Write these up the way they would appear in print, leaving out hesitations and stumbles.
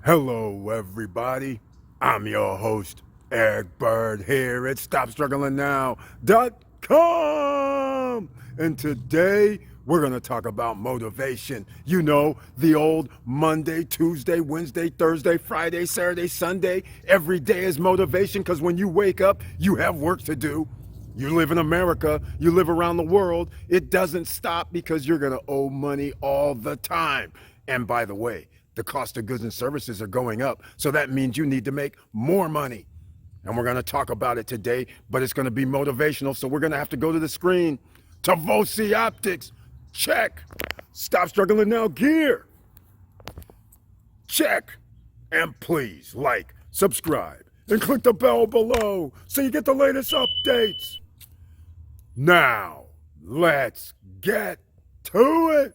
Hello, everybody. I'm your host, Eric Bird, here at StopStrugglingNow.com. And today, we're going to talk about motivation. You know, the old Monday, Tuesday, Wednesday, Thursday, Friday, Saturday, Sunday. Every day is motivation because when you wake up, you have work to do. You live in America, you live around the world. It doesn't stop because you're going to owe money all the time. And by the way, the cost of goods and services are going up. So that means you need to make more money. And we're going to talk about it today, but it's going to be motivational. So we're going to have to go to the screen. Tavosi Optics, check. Stop Struggling Now gear, check. And please like, subscribe, and click the bell below so you get the latest updates. Now, let's get to it.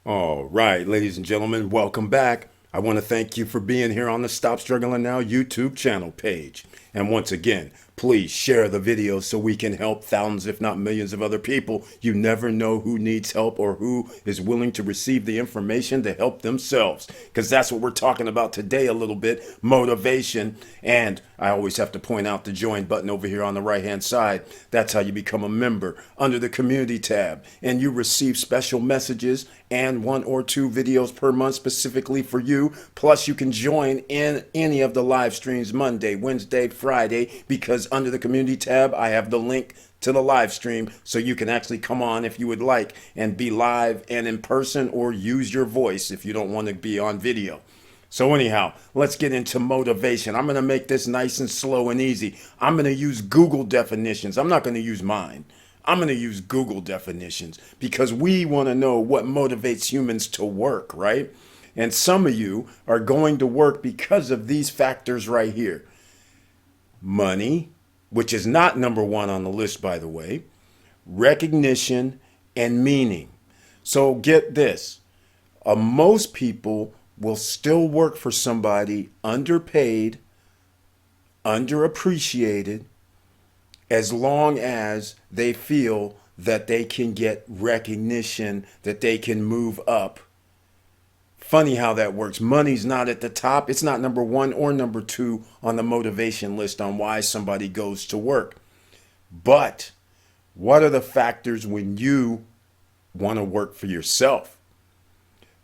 All right, ladies and gentlemen, welcome back. I want to thank you for being here on the Stop Struggling Now YouTube channel page. And once again, please share the video so we can help thousands, if not millions of other people. You never know who needs help or who is willing to receive the information to help themselves. Because that's what we're talking about today a little bit, motivation. And I always have to point out the join button over here on the right-hand side. That's how you become a member under the community tab. And you receive special messages and 1 or 2 videos per month specifically for you. Plus, you can join in any of the live streams Monday, Wednesday, Friday, because under the community tab, I have the link to the live stream so you can actually come on if you would like and be live and in person, or use your voice if you don't want to be on video. So anyhow, let's get into motivation. I'm going to make this nice and slow and easy. I'm going to use Google definitions. I'm not going to use mine. I'm going to use Google definitions because we want to know what motivates humans to work, right? And some of you are going to work because of these factors right here. Money, which is not number 1 on the list, by the way, recognition, and meaning. So get this. Most people will still work for somebody underpaid, underappreciated, as long as they feel that they can get recognition, that they can move up. Funny how that works. Money's not at the top. It's not number 1 or number 2 on the motivation list on why somebody goes to work. But what are the factors when you want to work for yourself?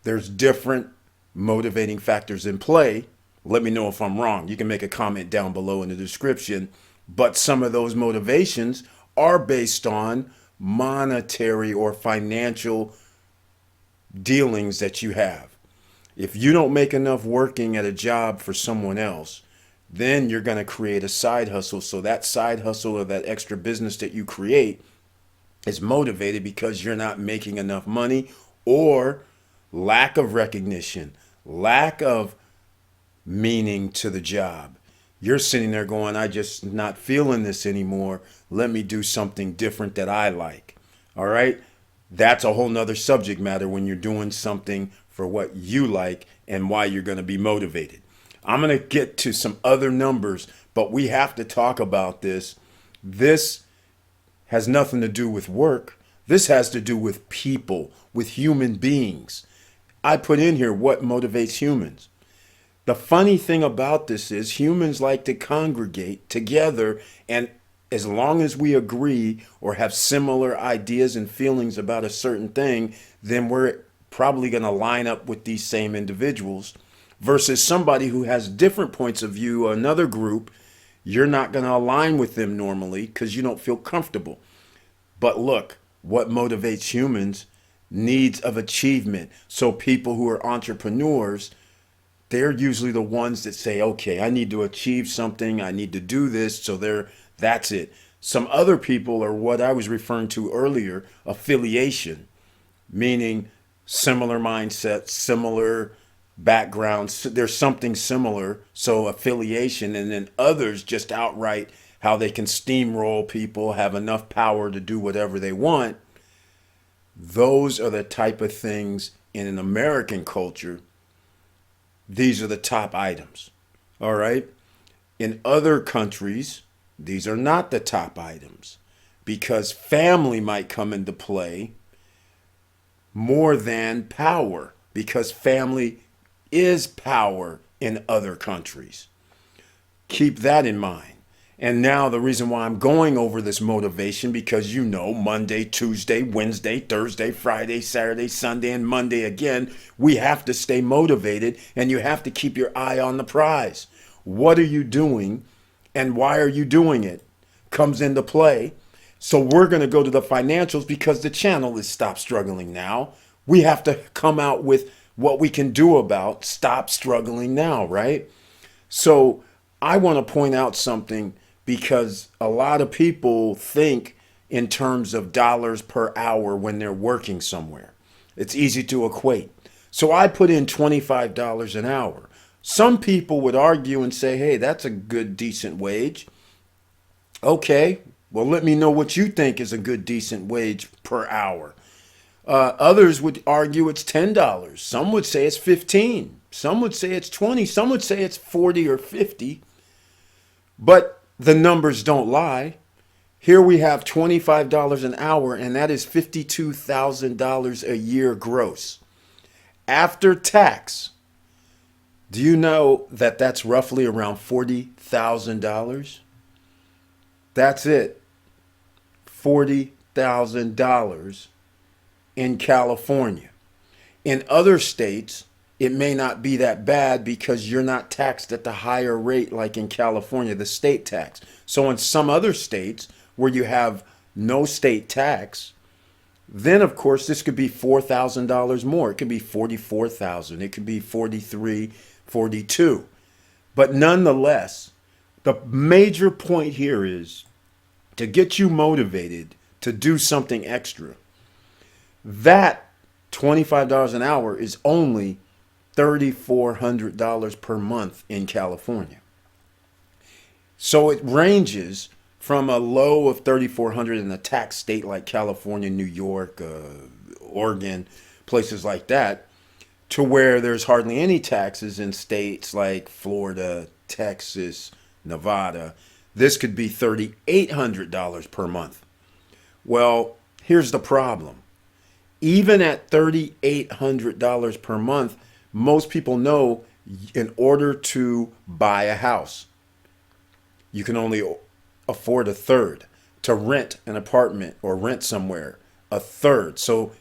There's different motivating factors in play. Let me know if I'm wrong. You can make a comment down below in the description. But some of those motivations are based on monetary or financial dealings that you have. If you don't make enough working at a job for someone else, then you're going to create a side hustle. So that side hustle or that extra business that you create is motivated because you're not making enough money, or lack of recognition, lack of meaning to the job. You're sitting there going, I just not feeling this anymore. Let me do something different that I like. All right. That's a whole nother subject matter when you're doing something for what you like and why you're going to be motivated. I'm going to get to some other numbers, but we have to talk about this. This has nothing to do with work. This has to do with people, with human beings. I put in here what motivates humans. The funny thing about this is humans like to congregate together, and as long as we agree or have similar ideas and feelings about a certain thing, then we're probably going to line up with these same individuals, versus somebody who has different points of view, another group. You're not going to align with them normally because you don't feel comfortable. But look, what motivates humans? Needs of achievement. So people who are entrepreneurs, they're usually the ones that say, okay, I need to achieve something. I need to do this. So that's it. Some other people are what I was referring to earlier, affiliation, meaning similar mindset, similar backgrounds. There's something similar, so affiliation, and then others just outright how they can steamroll people, have enough power to do whatever they want. Those are the type of things in an American culture. These are the top items. All right. In other countries, these are not the top items because family might come into play more than power, because family is power in other countries. Keep that in mind. And now the reason why I'm going over this motivation, because Monday, Tuesday, Wednesday, Thursday, Friday, Saturday, Sunday, and Monday again, we have to stay motivated and you have to keep your eye on the prize. What are you doing and why are you doing it comes into play. So we're going to go to the financials because the channel is Stop Struggling Now. We have to come out with what we can do about stop struggling now, right? So I want to point out something, because a lot of people think in terms of dollars per hour when they're working somewhere. It's easy to equate. So I put in $25 an hour. Some people would argue and say, hey, that's a good, decent wage. Okay, well, let me know what you think is a good, decent wage per hour. Others would argue it's $10. Some would say it's $15. Some would say it's $20. Some would say it's $40 or $50. But the numbers don't lie. Here we have $25 an hour, and that is $52,000 a year gross. After tax, do you know that that's roughly around $40,000? That's it. $40,000 in California. In other states, it may not be that bad because you're not taxed at the higher rate like in California, the state tax. So in some other states where you have no state tax, then of course this could be $4,000 more. It could be $44,000. It could be $43,000, $42,000. But nonetheless, the major point here is to get you motivated to do something extra. That $25 an hour is only $3,400 per month in California. So it ranges from a low of $3,400 in a tax state like California, New York, Oregon, places like that, to where there's hardly any taxes in states like Florida, Texas, Nevada. This could be $3,800 per month. Well, here's the problem. Even at $3,800 per month, most people know in order to buy a house, you can only afford a third. To rent an apartment or rent somewhere, a third. So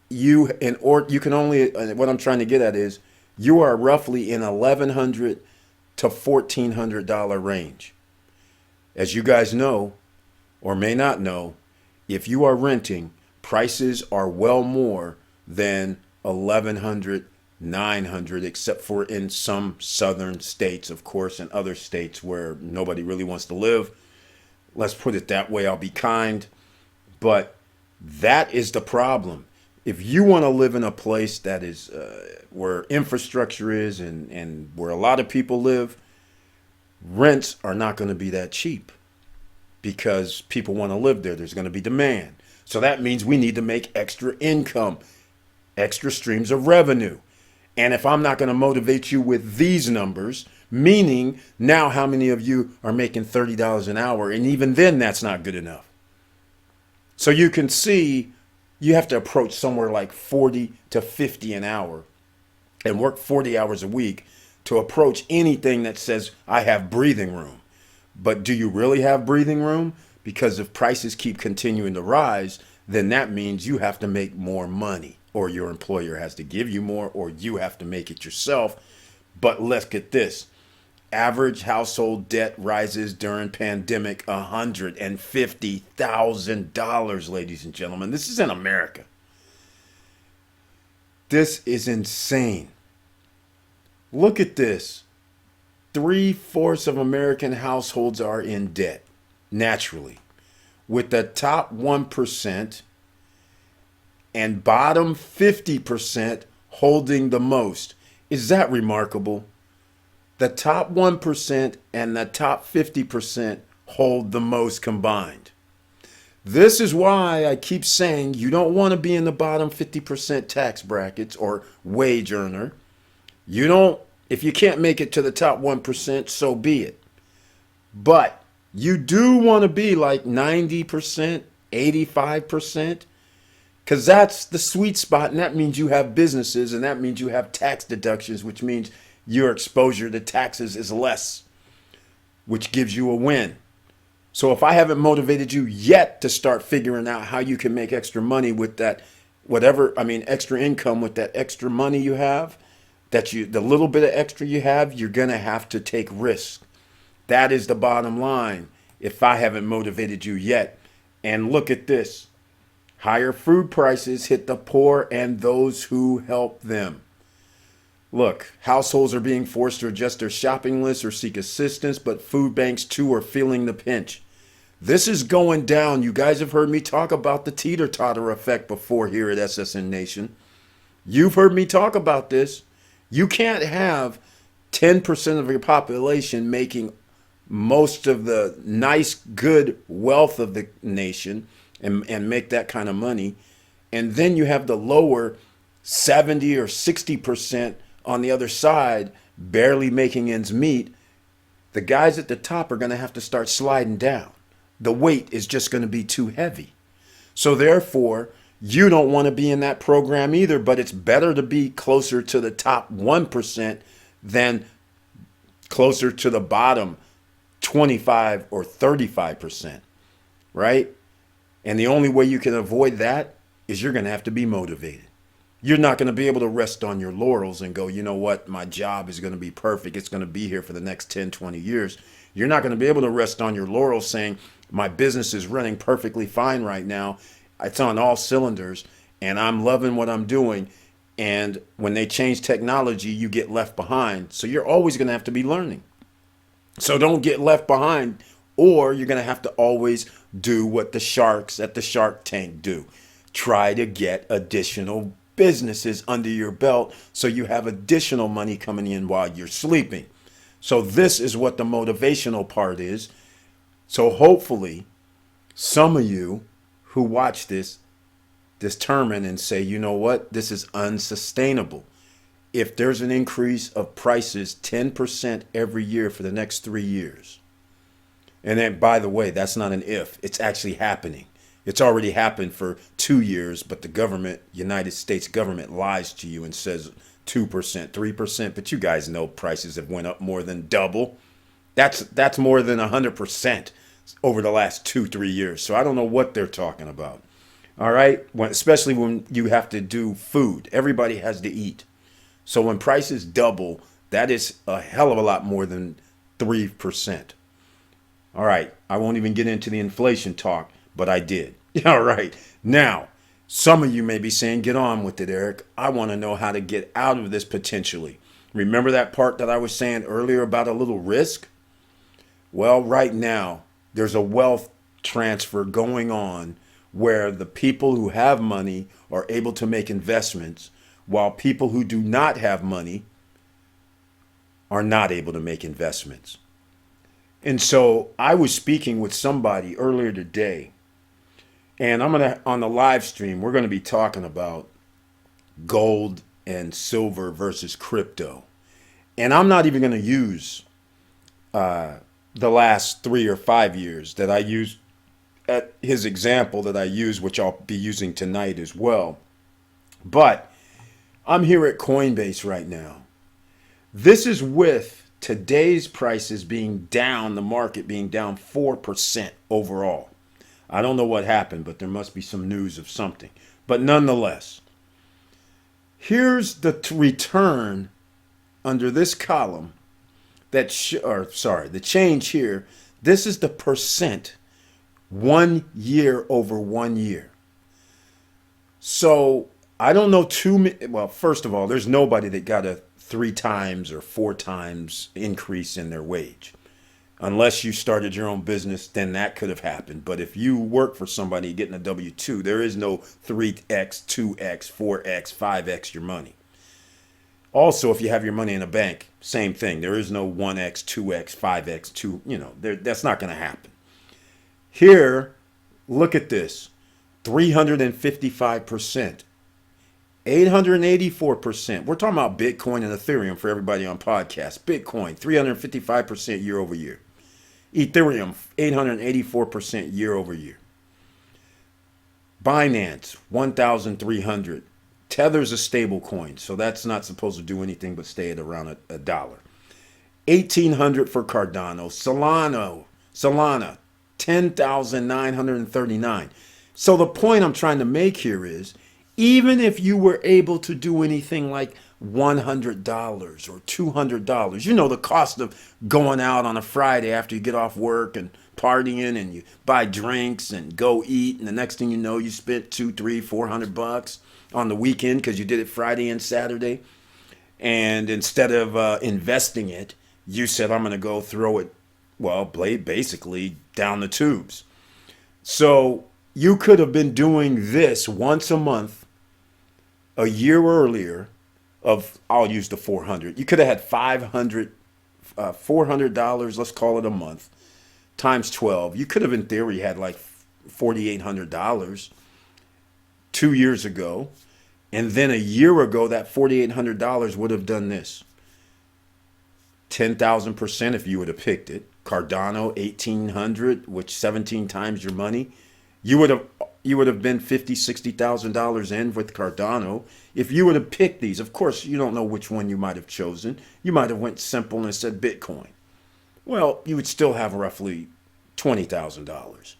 you can only, what I'm trying to get at is, you are roughly in $1,100 to $1,400 range. As you guys know, or may not know, if you are renting, prices are well more than $1,100, $900, except for in some southern states, of course, and other states where nobody really wants to live. Let's put it that way. I'll be kind. But that is the problem. If you want to live in a place that is where infrastructure is and where a lot of people live, rents are not going to be that cheap because people want to live there. There's going to be demand. So that means we need to make extra income, extra streams of revenue. And if I'm not going to motivate you with these numbers, meaning now how many of you are making $30 an hour? And even then, that's not good enough. So you can see you have to approach somewhere like 40 to 50 an hour and work 40 hours a week to approach anything that says I have breathing room. But do you really have breathing room? Because if prices keep continuing to rise, then that means you have to make more money, or your employer has to give you more, or you have to make it yourself. But let's get this. Average household debt rises during pandemic $150,000, ladies and gentlemen. This is in America. This is insane. Look at this. 3/4 of American households are in debt, naturally, with the top 1% and bottom 50% holding the most. Is that remarkable? The top 1% and the top 50% hold the most combined. This is why I keep saying you don't want to be in the bottom 50% tax brackets or wage earner. You don't, if you can't make it to the top 1%, so be it. But you do want to be like 90%, 85%, because that's the sweet spot. And that means you have businesses, and that means you have tax deductions, which means your exposure to taxes is less, which gives you a win. So if I haven't motivated you yet to start figuring out how you can make extra money with that, extra income with that extra money you have, the little bit of extra you have, you're going to have to take risks. That is the bottom line if I haven't motivated you yet. And look at this. Higher food prices hit the poor and those who help them. Look, households are being forced to adjust their shopping lists or seek assistance, but food banks too are feeling the pinch. This is going down. You guys have heard me talk about the Teeter-Totter Effect before here at SSN Nation. You've heard me talk about this. You can't have 10% of your population making most of the nice, good wealth of the nation and make that kind of money. And then you have the lower 70 or 60% on the other side barely making ends meet. The guys at the top are going to have to start sliding down. The weight is just going to be too heavy. So therefore, you don't want to be in that program either, but it's better to be closer to the top 1% than closer to the bottom 25 or 35%, right? And the only way you can avoid that is you're going to have to be motivated. You're not going to be able to rest on your laurels and go, you know what, my job is going to be perfect. It's going to be here for the next 10, 20 years. You're not going to be able to rest on your laurels saying, my business is running perfectly fine right now. It's on all cylinders and I'm loving what I'm doing. And when they change technology, you get left behind. So you're always going to have to be learning. So don't get left behind, or you're going to have to always do what the sharks at the Shark Tank do. Try to get additional businesses under your belt so you have additional money coming in while you're sleeping. So this is what the motivational part is. So hopefully some of you who watch this determine and say, you know what, this is unsustainable. If there's an increase of prices 10% every year for the next 3 years, and then by the way, that's not an if, it's actually happening. It's already happened for 2 years, but the government, United States government, lies to you and says 2%, 3%, but you guys know prices have went up more than double. That's more than 100% over the last 2-3 years. So I don't know what they're talking about. All right, especially when you have to do food. Everybody has to eat. So when prices double, that is a hell of a lot more than 3%. All right, I won't even get into the inflation talk, but I did. All right, now, some of you may be saying, get on with it, Eric. I want to know how to get out of this potentially. Remember that part that I was saying earlier about a little risk? Well, right now, there's a wealth transfer going on where the people who have money are able to make investments, while people who do not have money are not able to make investments. And so I was speaking with somebody earlier today, and on the live stream, we're going to be talking about gold and silver versus crypto. And I'm not even going to use the last 3 or 5 years that I used at his example that I used, which I'll be using tonight as well. But I'm here at Coinbase right now. This is with today's prices being down, the market being down 4% overall. I don't know what happened, but there must be some news of something. But nonetheless, here's the return under this column the change here. This is the percent 1 year over 1 year. So I don't know well, first of all, there's nobody that got a 3 times or 4 times increase in their wage. Unless you started your own business, then that could have happened. But if you work for somebody getting a W-2, there is no 3x, 2x, 4x, 5x your money. Also, if you have your money in a bank, same thing. There is no 1x, 2x, 5x, 2, that's not going to happen. Here, look at this. 355%, 884%. We're talking about Bitcoin and Ethereum for everybody on podcast. Bitcoin, 355% year over year. Ethereum, 884% year over year. Binance, 1,300. Tether's a stable coin, so that's not supposed to do anything but stay at around a dollar. 1,800 for Cardano. Solana, 10,939. So the point I'm trying to make here is, even if you were able to do anything like $100 or $200, the cost of going out on a Friday after you get off work and partying and you buy drinks and go eat, and the next thing you know, you spent 200, 300, $400 on the weekend because you did it Friday and Saturday. And instead of investing it, you said, I'm going to go throw it, well, basically down the tubes. So you could have been doing this once a month a year earlier I'll use the 400. You could have had $400, let's call it a month, times 12. You could have, in theory, had like $4,800 2 years ago. And then a year ago, that $4,800 would have done this. 10,000% if you would have picked it. Cardano, 1,800, which 17 times your money. You would have been $50,000, $60,000 in with Cardano if you would have picked these. Of course, you don't know which one you might have chosen. You might have went simple and said Bitcoin. Well, you would still have roughly $20,000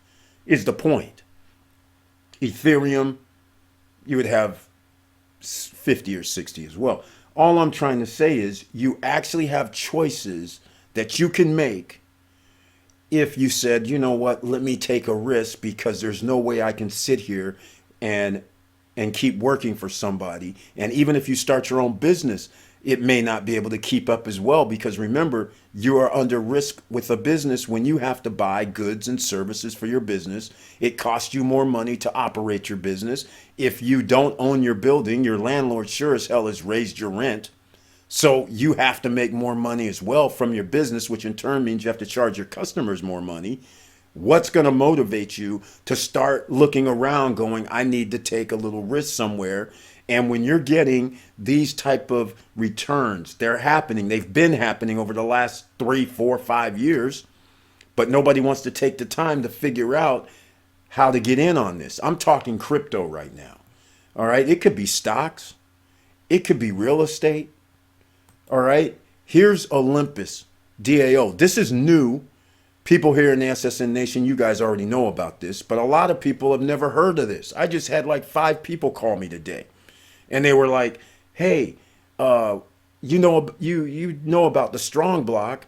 is the point. Ethereum, you would have 50 or 60 as well. All I'm trying to say is you actually have choices that you can make if you said, you know what, let me take a risk because there's no way I can sit here and keep working for somebody. And even if you start your own business, it may not be able to keep up as well, because remember, you are under risk with a business when you have to buy goods and services for your business. It costs you more money to operate your business. If you don't own your building, your landlord sure as hell has raised your rent. So you have to make more money as well from your business, which in turn means you have to charge your customers more money. What's going to motivate you to start looking around going, I need to take a little risk somewhere? And when you're getting these type of returns, they're happening. They've been happening over the last 3, 4, 5 years, but nobody wants to take the time to figure out how to get in on this. I'm talking crypto right now. All right. It could be stocks. It could be real estate. All right. Here's Olympus DAO. This is new. People here in the SSN Nation, you guys already know about this, but a lot of people have never heard of this. I just had like 5 people call me today. And they were like, hey, you know about the Strong Block.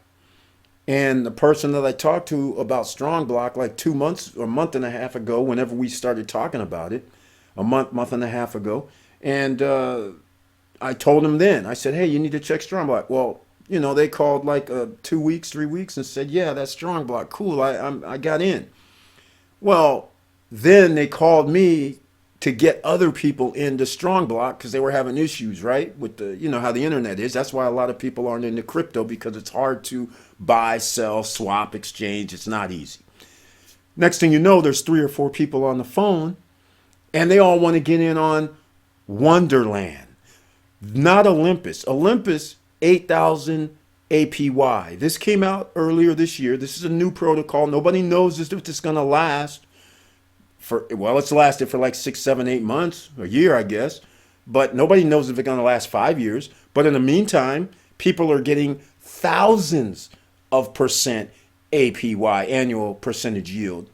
And the person that I talked to about Strong Block like 2 months or a month and a half ago, whenever we started talking about it, a month and a half ago. And I told him then, I said, hey, you need to check Strong Block. Well, they called like 2 weeks, 3 weeks and said, yeah, that's Strong Block. Cool, I got in. Well, then they called me to get other people into Strong Block because they were having issues, right? With the, how the internet is. That's why a lot of people aren't into crypto, because it's hard to buy, sell, swap, exchange. It's not easy. Next thing you know, there's 3 or 4 people on the phone and they all want to get in on Wonderland, not Olympus. Olympus, 8,000 APY. This came out earlier this year. This is a new protocol. Nobody knows if it's going to last. It's lasted for like 6, 7, 8 months, a year, I guess. But nobody knows if it's going to last 5 years. But in the meantime, people are getting thousands of percent APY, annual percentage yield.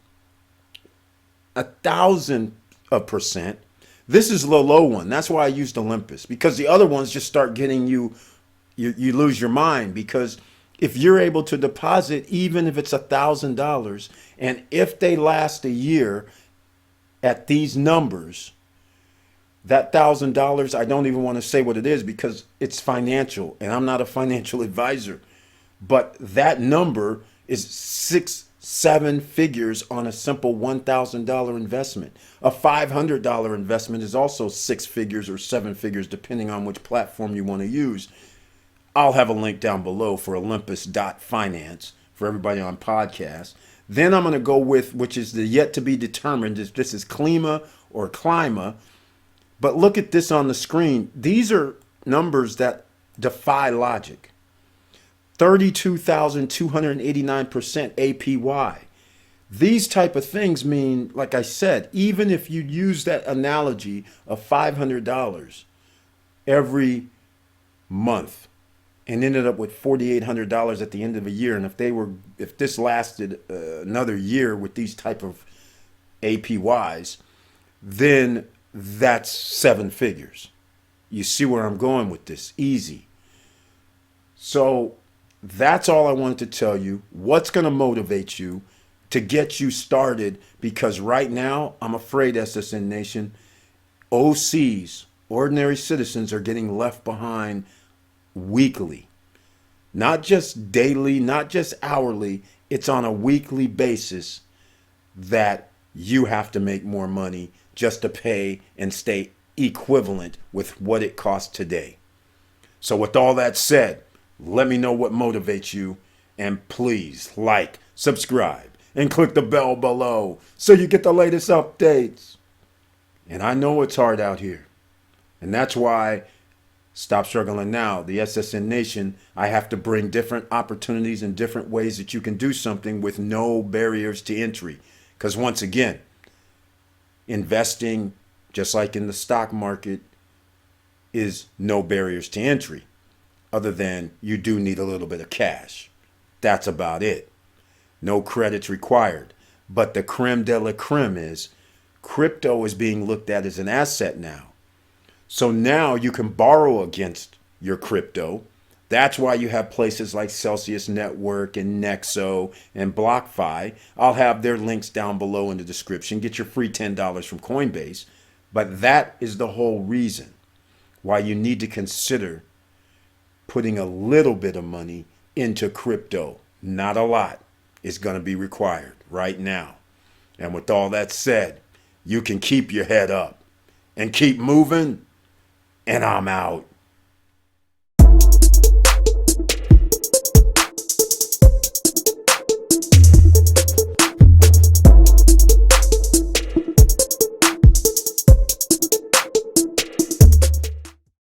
1,000%. This is the low one. That's why I used Olympus, because the other ones just start getting you lose your mind, because if you're able to deposit, even if it's $1,000, and if they last a year at these numbers, that $1,000, I don't even want to say what it is because it's financial and I'm not a financial advisor, but that number is seven figures on a simple $1,000 investment. A $500 investment is also six figures or seven figures, depending on which platform you want to use. I'll have a link down below for Olympus.finance for everybody on podcast. Then I'm going to go with, which is the yet to be determined, if this is Klima or Klima. But look at this on the screen. These are numbers that defy logic. 32,289% APY. These type of things mean, like I said, even if you use that analogy of $500 every month and ended up with $4,800 at the end of a year, and if this lasted another year with these type of APYs, then that's seven figures. You see where I'm going with this? Easy. So that's all I wanted to tell you. What's going to motivate you to get you started? Because right now, I'm afraid, SSN Nation, OCs, ordinary citizens, are getting left behind weekly. Not just daily, not just hourly. It's on a weekly basis that you have to make more money just to pay and stay equivalent with what it costs today. So with all that said, let me know what motivates you, and please like, subscribe, and click the bell below so you get the latest updates. And I know it's hard out here, and that's why Stop Struggling Now, the SSN Nation, I have to bring different opportunities and different ways that you can do something with no barriers to entry. Because once again, investing, just like in the stock market, is no barriers to entry. Other than you do need a little bit of cash. That's about it. No credits required. But the creme de la creme is crypto is being looked at as an asset now. So now you can borrow against your crypto. That's why you have places like Celsius Network and Nexo and BlockFi. I'll have their links down below in the description. Get your free $10 from Coinbase. But that is the whole reason why you need to consider putting a little bit of money into crypto. Not a lot is going to be required right now. And with all that said, you can keep your head up and keep moving, and I'm out.